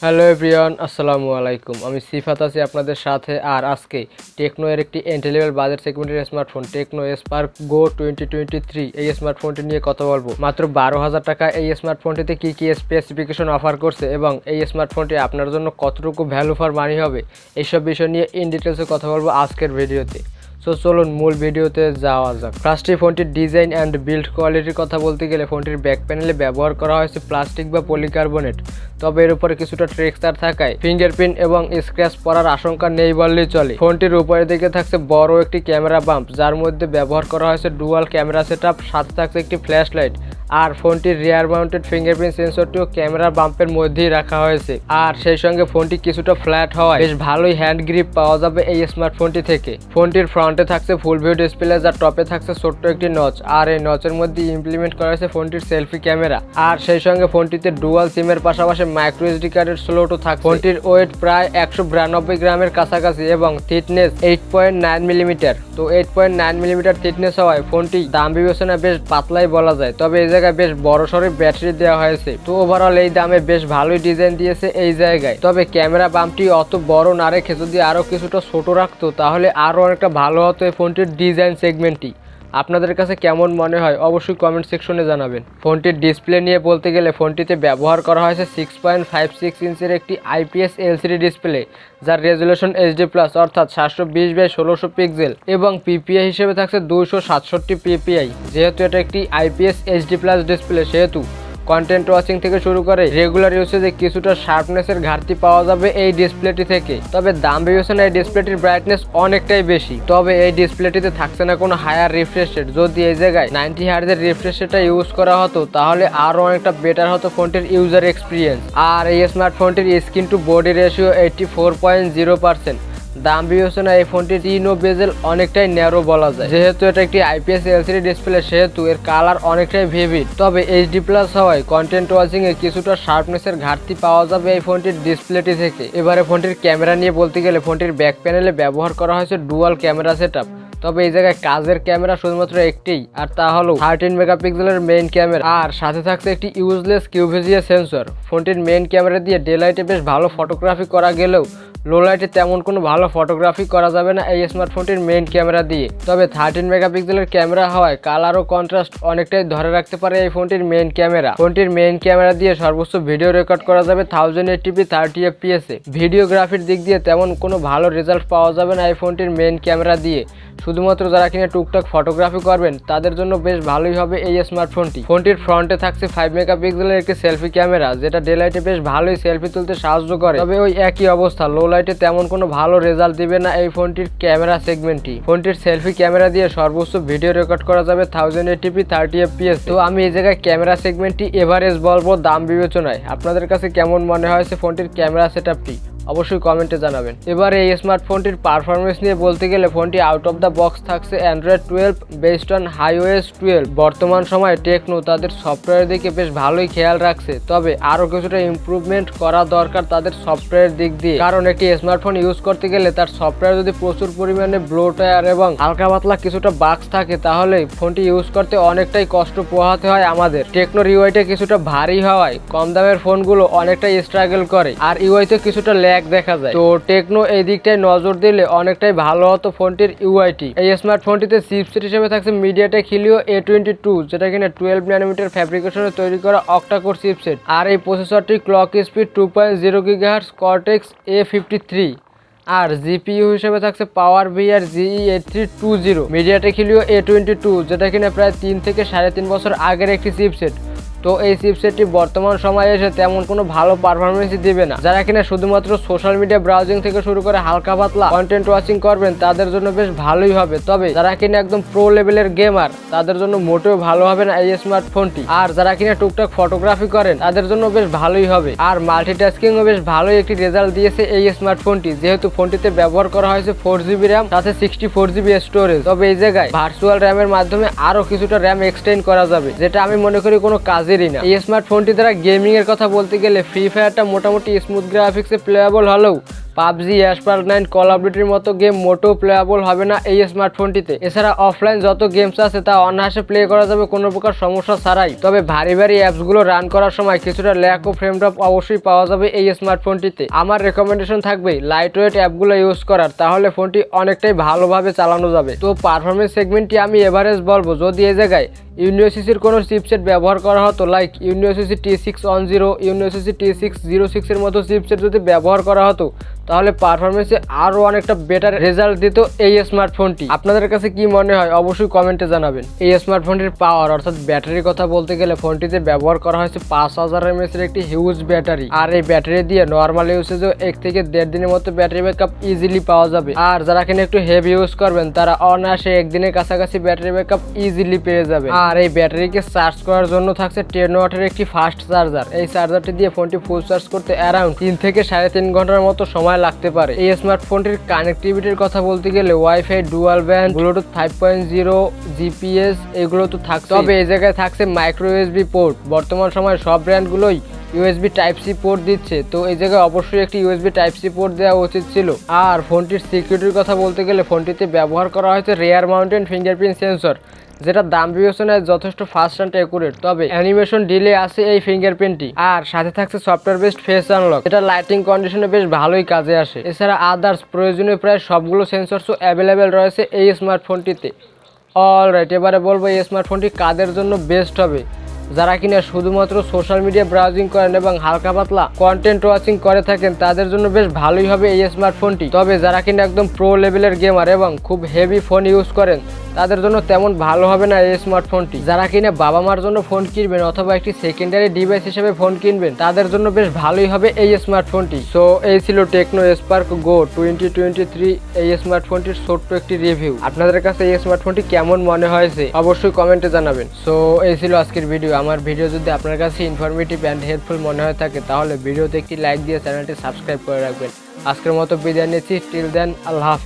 Hello everyone, আসসালামু আলাইকুম। আমি সিফাত আছি আপনাদের সাথে। আর আজকে টেকনো এর একটি এন্ট্রি লেভেল বাজেট সেগমেন্টের স্মার্টফোন টেকনো স্পার্ক গো 2023 এই স্মার্টফোনটি নিয়ে কথা বলবো। মাত্র 12,000 টাকা এই স্মার্টফোনটিতে কি কি স্পেসিফিকেশন অফার করছে এবং এই স্মার্টফোনটি আপনার জন্য কতটুকু ভ্যালু ফর মানি হবে, এইসব বিষয় নিয়ে ইন ডিটেলসে কথা বলবো আজকের ভিডিওতে। সো চলুন মূল ভিডিওতে যাওয়া যাক। ফার্স্টে ফোনটির ডিজাইন অ্যান্ড বিল্ড কোয়ালিটির কথা বলতে গেলে ফোনটির ব্যাক প্যানেলে ব্যবহার করা হয়েছে প্লাস্টিক বা পলিকার্বনেট, তবে এর উপরে কিছুটা টেক্সচার থাকায় ফিঙ্গারপ্রিন্ট এবং স্ক্র্যাচ পড়ার আশঙ্কা নেই বললেই চলে। ফোনটির উপরের দিকে থাকছে বড় একটি ক্যামেরা বাম্প, যার মধ্যে ব্যবহার করা হয়েছে ডুয়াল ক্যামেরা সেটআপ, সাথে থাকছে একটি ফ্ল্যাশ লাইট। আর ফোনটির রিয়ার মাউন্টেড ফিঙ্গারপ্রিন্ট সেন্সরটিও ক্যামেরা বাম্পের মধ্যেই রাখা হয়েছে। আর সেই সঙ্গে ফোনটি কিছুটা ফ্ল্যাট হওয়ায় বেশ ভালোই হ্যান্ড গ্রিপ পাওয়া যাবে এই স্মার্টফোনটি থেকে। ফোনটির ফ্রন্টে থাকছে ফুল ভিউ ডিসপ্লে, যার টপে থাকছে ছোট্ট একটি নচ, আর এই নচের মধ্যে ইমপ্লিমেন্ট করা হয়েছে ফোনটির সেলফি ক্যামেরা। আর সেই সঙ্গে ফোনটিতে ডুয়াল সিমের পাশাপাশি মাইক্রো এসডি কার্ডের স্লটও থাকে। ফোনটির ওয়েট প্রায় 192 গ্রামের কাছাকাছি এবং থিকনেস 8.9 মিলিমিটার। তো 8.9 মিলিমিটার থিকনেস হওয়ায় ফোনটি দাম বিবেচনায় বেশ পাতলাই বলা যায়, তবে এই জায়গায় বেশ বড় সড়ো ব্যাটারি দেওয়া হয়েছে। তো ওভারঅল এই দামে বেশ ভালোই ডিজাইন দিয়েছে এই জায়গায়। তবে ক্যামেরা বাম্পটি অত বড় না রেখে যদি আরো কিছুটা ছোট রাখতো তাহলে আরো অনেকটা ভালো হতো এই ফোনটির ডিজাইন সেগমেন্টটি। আপনাদের কাছে কেমন মনে হয় অবশ্যই কমেন্ট সেকশনে জানাবেন। ফোনটির ডিসপ্লে নিয়ে বলতে গেলে ফোনটিতে ব্যবহার করা হয়েছে 6.56 ইঞ্চের একটি IPS LCD ডিসপ্লে, যার রেজুলেশন HD+ অর্থাৎ 720x1600 পিক্সেল এবং PPI হিসেবে থাকছে 267 PPI। যেহেতু এটা একটি IPS HD+ ডিসপ্লে, সেহেতু কন্টেন্ট ওয়াচিং থেকে শুরু করে রেগুলার ইউসেজে কিছুটা শার্পনেসের ঘাটতি পাওয়া যাবে এই ডিসপ্লেটি থেকে। তবে দাম বিবেচনায় এই ডিসপ্লেটির ব্রাইটনেস অনেকটাই বেশি, তবে এই ডিসপ্লেটিতে থাকছে না কোনো হায়ার রিফ্রেশ রেট। যদি এই জায়গায় 90 হার্জের রিফ্রেশ রেটটা ইউজ করা হতো তাহলে আরও অনেকটা বেটার হতো ফোনটির ইউজার এক্সপিরিয়েন্স। আর এই স্মার্টফোনটির স্ক্রিন টু বডি রেশিও 84.0%। দাম বিবেচনায় এই ফোনটির স্ক্রিন ও বেজেল অনেকটাই ন্যারো বলা যায়। যেহেতু এটা একটি IPS LCD ডিসপ্লে সেহেতু এর কালার অনেকটাই ভিভিড, তবে HD+ হওয়ায় কন্টেন্ট ওয়াচিং এ কিছুটা শার্পনেসের ঘাটতি পাওয়া যাবে এই ফোনটির ডিসপ্লেটি থেকে। এবারে ফোনটির ক্যামেরা নিয়ে বলতে গেলে ফোনটির ব্যাক প্যানেলে ব্যবহার করা হয়েছে ডুয়াল ক্যামেরা সেটআপ, তবে এই জায়গায় কাজের ক্যামেরা শুধুমাত্র একটি, আর তা হলো 13 মেগাপিক্সেলের মেইন ক্যামেরা। আর সাথে থাকছে একটি ইউজলেস কিউভিজিএ সেন্সর। ফোনটির মেইন ক্যামেরা দিয়ে ডে লাইটে বেশ ভালো ফটোগ্রাফি করা গেলেও লো লাইটে তেমন কোনো ভালো ফটোগ্রাফি করা যাবে না এই স্মার্টফোনটির মেইন ক্যামেরা দিয়ে। তবে 13 মেগাপিক্সেলের ক্যামেরা হওয়ায় কালার ও কন্ট্রাস্ট অনেকটাই ধরে রাখতে পারে এই ফোনটির মেইন ক্যামেরা। ফোনটির মেইন ক্যামেরা দিয়ে সর্বোচ্চ ভিডিও রেকর্ড করা যাবে 1080p 30 fps এ। ভিডিওগ্রাফির দিক দিয়ে তেমন কোনো ভালো রেজাল্ট পাওয়া যাবে না এই ফোনটির মেইন ক্যামেরা দিয়ে। শুধুমাত্র যারা কিনা টুকটাক ফটোগ্রাফি করবেন তাদের জন্য বেশ ভালোই হবে এই স্মার্টফোনটি। ফোনটির ফ্রন্টে থাকছে 5 মেগাপিক্সেলের একটি সেলফি ক্যামেরা, যেটা ডে লাইটে বেশ ভালোই সেলফি তুলতে সাহায্য করে। তবে ওই একই অবস্থা, লো লাইটে তেমন কোনো ভালো রেজাল্ট দিবে না এই ফোনটির ক্যামেরা সেগমেন্টটি। ফোনটির সেলফি ক্যামেরা দিয়ে সর্বোচ্চ ভিডিও রেকর্ড করা যাবে 1080p 30 fps। তো আমি এই জায়গায় ক্যামেরা সেগমেন্টটি এভারেজ বলবো দাম বিবেচনায়। আপনাদের কাছে কেমন মনে হয়েছে ফোনটির ক্যামেরা সেটআপটি অবশ্যই কমেন্টে জানাবেন। এবার এই স্মার্টফোনটির পারফরমেন্স নিয়ে বলতে গেলে ফোনটি আউট অফ দ্য বক্স থাকছে Android 12 বেসড অন iOS 12। বর্তমান সময়ে টেকনো তাদের সফটওয়্যারের দিকে বেশ ভালোই খেয়াল রাখছে, তবে আরও কিছুটা ইমপ্রুভমেন্ট করা দরকার তাদের সফটওয়্যারের দিক দিয়ে। কারণ একটি স্মার্টফোন ইউজ করতে গেলে তার সফটওয়্যার যদি প্রচুর পরিমাণে ব্লোটওয়্যার এবং হালকা পাতলা কিছুটা বাগস থাকে তাহলে ফোনটি ইউজ করতে অনেকটাই কষ্ট পোহাতে হয় আমাদের। টেকনোর ইউআইটা কিছুটা ভারী হওয়ায় কম দামের ফোনগুলো অনেকটাই স্ট্রাগল করে, আর ইউআইতে কিছুটা দেখা যায়। তো টেকনো এই দিকটায় নজর দিলে অনেকটাই ভালো হতো ফোনটির ইউআইটি। এই স্মার্টফোনটিতে চিপসেট হিসেবে থাকছে MediaTek Helio A22, যেটা কিনা 12 ন্যানোমিটার ফ্যাব্রিকেশনে তৈরি করা অক্টা কোর চিপসেট। আর এই প্রসেসরটি clock speed 2.0 GHz Cortex A53। আর জিপিইউ হিসেবে থাকছে পাওয়ার VR GE8320 MediaTek Helio A22, যেটা কিনা প্রায় 3 থেকে 3.5 বছর আগের একটি চিপসেট। তো এই চিপসেটটি বর্তমান সময়ে এসে তেমন কোনো ভালো পারফরমেন্সই দিবে না। যারা কিনা শুধুমাত্র সোশ্যাল মিডিয়া ব্রাউজিং থেকে শুরু করে হালকা পাতলা কন্টেন্ট ওয়াচিং করবেন তাদের জন্য বেশ ভালোই হবে, তবে যারা কিনা একদম প্রো লেভেলের গেমার তাদের জন্য মোটেও ভালো হবে না এই স্মার্টফোনটি। আর যারা কিনা টুকটাক ফটোগ্রাফি করেন তাদের জন্য বেশ ভালোই হবে। আর মাল্টিটাস্কিংও বেশ ভালোই একটি রেজাল্ট দিয়েছে এই স্মার্টফোনটি, যেহেতু ফোনটিতে ব্যবহার করা হয়েছে 4GB র্যাম সাথে 64GB স্টোরেজ। তবে এই জায়গায় ভার্চুয়াল র্যামের মাধ্যমে আরো কিছুটা র্যাম এক্সটেন্ড করা যাবে, যেটা আমি মনে করি কোনো কাজেরই না। এই স্মার্টফোনটি দ্বারা গেমিং এর কথা বলতে গেলে ফ্রি ফায়ারটা মোটামুটি স্মুথ গ্রাফিক্সে প্লেয়েবল হলেও পাবজি, অ্যাসপাল্ট 9, কল অফ ডিউটির মতো গেম মোটেও প্লেয়াবল হবে না এই স্মার্টফোনটিতে। এছাড়া অফলাইন যত গেমস আছে তা অনায়াসে প্লে করা যাবে কোনো প্রকার সমস্যা ছাড়াই। তবে ভারী ভারী অ্যাপসগুলো রান করার সময় কিছুটা ল্যাগ ও ফ্রেম ড্রপ অবশ্যই পাওয়া যাবে এই স্মার্টফোনটিতে। আমার রেকমেন্ডেশন থাকবে লাইট ওয়েট অ্যাপগুলো ইউজ করার, তাহলে ফোনটি অনেকটাই ভালোভাবে চালানো যাবে। তো পারফরমেন্স সেগমেন্টটি আমি এভারেজ বলবো। যদি এই জায়গায় ইউনিওসিসির কোনো চিপসেট ব্যবহার করা হতো, লাইক ইউনিওসিসি T610, ইউনিওসিসি T606 এর মতো চিপসেট যদি ব্যবহার করা হতো, তাহলে পারফরমেন্সে আরও অনেকটা বেটার রেজাল্ট দিত এই স্মার্টফোনটি। আপনাদের কাছে কি মনে হয় অবশ্যই কমেন্টে জানাবেন। এই স্মার্টফোনটির পাওয়ার অর্থাৎ ব্যাটারির কথা বলতে গেলে ফোনটিতে ব্যবহার করা হয়েছে 5000 mAh এর একটি হিউজ ব্যাটারি। আর এই ব্যাটারি দিয়ে নর্মাল ইউসেজেও 1 থেকে 1.5 দিনের মতো ব্যাটারি ব্যাকআপ ইজিলি পাওয়া যাবে। আর যারা কিনা একটু হেভি ইউজ করবেন তারা অনায়াসে 1 দিনের কাছাকাছি ব্যাটারি ব্যাকআপ ইজিলি পেয়ে যাবে। আর এই ব্যাটারিকে চার্জ করার জন্য থাকছে 10 ওয়াটের একটি ফাস্ট চার্জার। এই চার্জারটি দিয়ে ফোনটি ফুল চার্জ করতে অ্যারাউন্ড 3 থেকে 3.5 ঘন্টার মতো সময় লাগতে পারে। এই স্মার্টফোনটির কানেক্টিভিটির কথা বলতে গেলে wifi, dual band, Bluetooth 5.0, GPS এগুলো তো থাকছে। তবে এই জায়গায় থাকছে মাইক্রো ইউএসবি পোর্ট। বর্তমান সময়ে সব ব্র্যান্ডগুলোই ইউএসবি টাইপ সি পোর্ট দিচ্ছে, তো এই জায়গায় অবশ্যই একটি ইউএসবি টাইপ সি পোর্ট দেওয়া উচিত ছিল। আর ফোনটির সিকিউরিটির কথা বলতে গেলে ফোনটিতে ব্যবহার করা হয়েছে রিয়ার মাউন্টেন ফিঙ্গারপ্রিন্ট সেন্সর, যেটা দাম বিবেচনায় যথেষ্ট ফাস্ট অ্যান্ড অ্যাকুরেট। তবে অ্যানিমেশন ডিলে আছে এই ফিঙ্গারপ্রিন্টটি। আর সাথে থাকছে সফটওয়্যার বেসড ফেস আনলক, এটা লাইটিং কন্ডিশনে বেশ ভালোই কাজে আসে। এছাড়া আদার্স প্রয়োজনীয় প্রায় সবগুলো সেন্সরসও অ্যাভেলেবেল রয়েছে এই স্মার্টফোনটিতে। অলরাইট, এবারে বলবো এই স্মার্টফোনটি কাদের জন্য বেস্ট হবে। যারা কিনা শুধুমাত্র সোশ্যাল মিডিয়া ব্রাউজিং করেন এবং হালকা পাতলা কন্টেন্ট ওয়াচিং করে থাকেন তাদের জন্য বেশ ভালোই হবে এই স্মার্টফোনটি। তবে যারা কিনা একদম প্রো লেভেলের গেমার এবং খুব হেভি ফোন ইউজ করেন তাদের জন্য তেমন ভালো হবে না এই স্মার্টফোনটি। যারা কিনা বাবা মার জন্য ফোন কিনবেন অথবা একটি সেকেন্ডারি ডিভাইস হিসেবে ফোন কিনবেন তাদের জন্য বেশ ভালোই হবে এই স্মার্টফোনটি। সো এই ছিল টেকনো স্পার্ক গো 2023 এই স্মার্টফোনটির ছোট্ট একটি রিভিউ। আপনাদের কাছে এই স্মার্টফোনটি কেমন মনে হয়েছে অবশ্যই কমেন্টে জানাবেন। সো এই ছিল আজকের ভিডিও। আমার ভিডিও যদি আপনার কাছে ইনফরমেটিভ অ্যান্ড হেল্পফুল মনে হয়ে থাকে তাহলে ভিডিওতে একটি লাইক দিয়ে চ্যানেলটি সাবস্ক্রাইব করে রাখবেন। আজকের মতো বিদায় নিচ্ছি। টিল দেন, আল্লাহ হাফেজ।